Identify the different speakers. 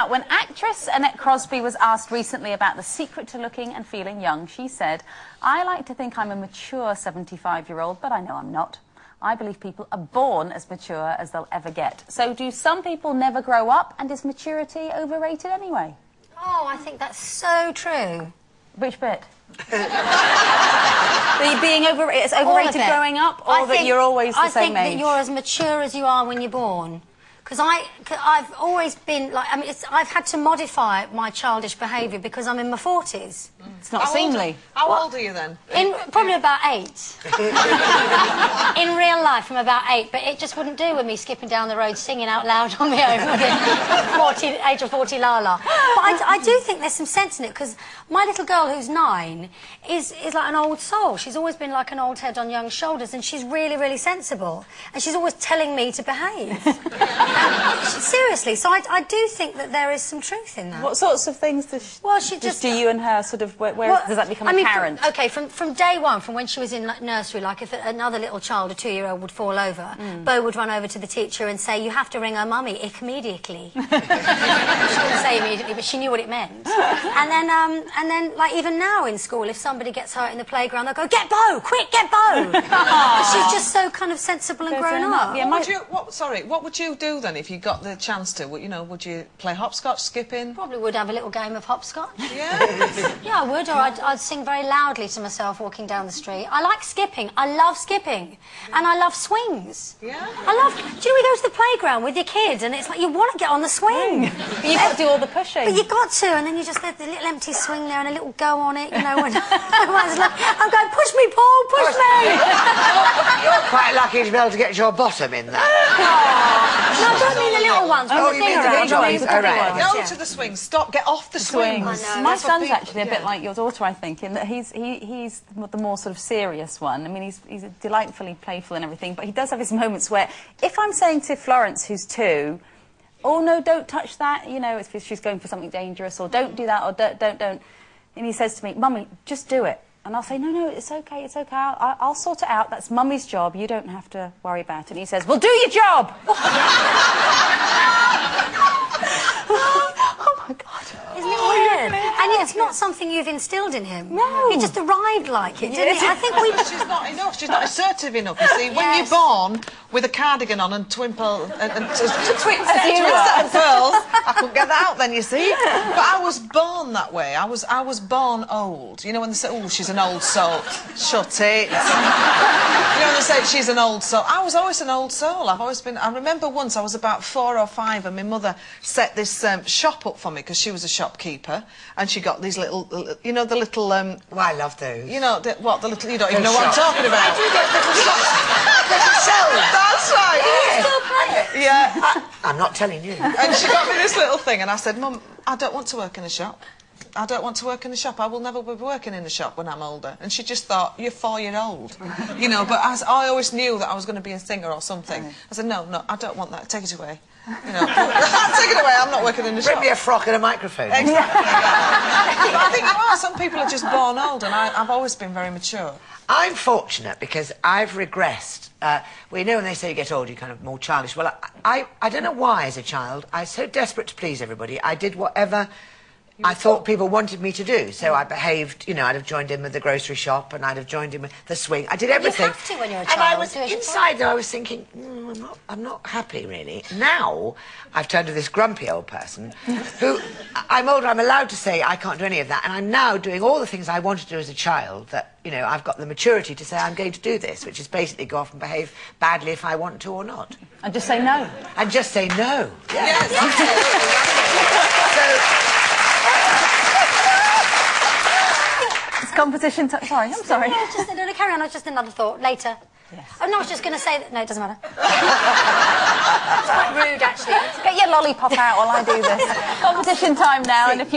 Speaker 1: When actress Annette Crosby was asked recently about the secret to looking and feeling young, she said, "I like to think I'm a mature 75-year-old, but I know I'm not. I believe people are born as mature as they'll ever get." So do some people never grow up, and is maturity overrated anyway?
Speaker 2: Oh, I think that's so true.
Speaker 1: Which bit? It's overrated growing up, or that you're always the same age?
Speaker 2: I think that you're as mature as you are when you're born. Because I've always been like, I mean, I've had to modify my childish behaviour because I'm in my 40s.
Speaker 1: It's not seemly.
Speaker 3: How old are you then?
Speaker 2: Probably about 8. In real life, I'm about 8, but it just wouldn't do with me skipping down the road singing out loud on my own at the age of 40 la-la. But I do think there's some sense in it, because my little girl who's 9 is like an old soul. She's always been like an old head on young shoulders, and she's really, really sensible. And she's always telling me to behave. Seriously, so I do think that there is some truth in that.
Speaker 1: What sorts of things does she do you and her sort of, where does that become apparent?
Speaker 2: Okay, from day one, from when she was in nursery, like if another little child, a 2-year-old, would fall over, Bo would run over to the teacher and say, "You have to ring her mummy immediately." She didn't say immediately, but she knew what it meant. And then, like even now in school, if somebody gets hurt in the playground, they'll go, "Get Bo, quick, get Bo." She's just so kind of sensible and grown up.
Speaker 3: Yeah, what would you do then if you got the chance to? You know, would you play hopscotch, skipping?
Speaker 2: Probably would have a little game of hopscotch.
Speaker 3: Yeah?
Speaker 2: Yeah, I would, or I'd sing very loudly to myself walking down the street. I like skipping. I love skipping. And I love swings.
Speaker 3: Yeah?
Speaker 2: Do you know, we go to the playground with your kids and it's like you want to get on the swing.
Speaker 1: But you've got to do all the pushing.
Speaker 2: But you've got to, and then you just have the little empty swing there and a little go on it, you know, when everyone's like, I'm going, "Push me, Paul, push me!"
Speaker 4: You're quite lucky to be able to get your bottom in there.
Speaker 2: No, I don't mean the little ones.
Speaker 4: Oh, you mean the big ones?
Speaker 3: Oh, right. Go to the swings. Stop. Get off the swings.
Speaker 1: My son's actually a bit like your daughter, I think, in that he's the more sort of serious one. I mean, he's delightfully playful and everything, but he does have his moments where, if I'm saying to Florence, who's 2, "Oh no, don't touch that," you know, if she's going for something dangerous, or "Don't do that," or don't, and he says to me, "Mummy, just do it." And I'll say, no, it's okay, it's okay, I'll sort it out, that's Mummy's job, you don't have to worry about it. And he says, "Well, do your job!" Oh my God.
Speaker 2: Isn't it weird? And it's not something you've instilled in him.
Speaker 1: No.
Speaker 2: He just arrived like it, didn't he? I think
Speaker 3: She's not enough. She's not assertive enough. You see, when you're born with a cardigan on and twimple and twin set of pearls, I couldn't get that out then. You see, but I was born that way. I was born old. You know when they say, "Oh, she's an old soul," shut it. You know when they say she's an old soul. I was always an old soul. I've always been. I remember once I was about 4 or 5, and my mother set this shop up for me because she was a shopkeeper, and she got these little, you know, the little.
Speaker 4: Well, I love those.
Speaker 3: You know what the little. You don't even know what I'm talking about.
Speaker 4: I do get little shops. Little cells.
Speaker 3: That's right. Yeah.
Speaker 4: I'm not telling you.
Speaker 3: And she got me this little thing, and I said, "Mum, I don't want to work in a shop. I don't want to work in a shop. I will never be working in a shop when I'm older." And she just thought, "You're 4-year-old," you know. But I always knew that I was going to be a singer or something. I said, "No, I don't want that. Take it away." You know, take it away. I'm not working in a shop.
Speaker 4: Bring me a frock and a microphone.
Speaker 3: Exactly. Yeah. But I think you are. Some people are just born old, and I've always been very mature.
Speaker 4: I'm fortunate because I've regressed. Well, you know when they say you get older, you're kind of more childish. Well, I don't know why as a child, I was so desperate to please everybody, I did whatever I thought people wanted me to do. So I behaved, you know, I'd have joined in with the grocery shop, and I'd have joined in with the swing. I did everything.
Speaker 2: You have to when you're a child.
Speaker 4: And I was, inside though, I was thinking, I'm not happy really. Now, I've turned to this grumpy old person who, I'm older, I'm allowed to say I can't do any of that, and I'm now doing all the things I wanted to do as a child that, you know, I've got the maturity to say I'm going to do this, which is basically go off and behave badly if I want to or not.
Speaker 1: And just say no.
Speaker 4: And just say no.
Speaker 3: Yes.
Speaker 1: It's competition time. Sorry, I'm sorry.
Speaker 2: No, carry on, it's just another thought. Later.
Speaker 1: Yes.
Speaker 2: Oh, no, I was just going to say that... No, it doesn't matter. It's quite rude, actually.
Speaker 1: Get your lollipop out while I do this. Competition time now, and if you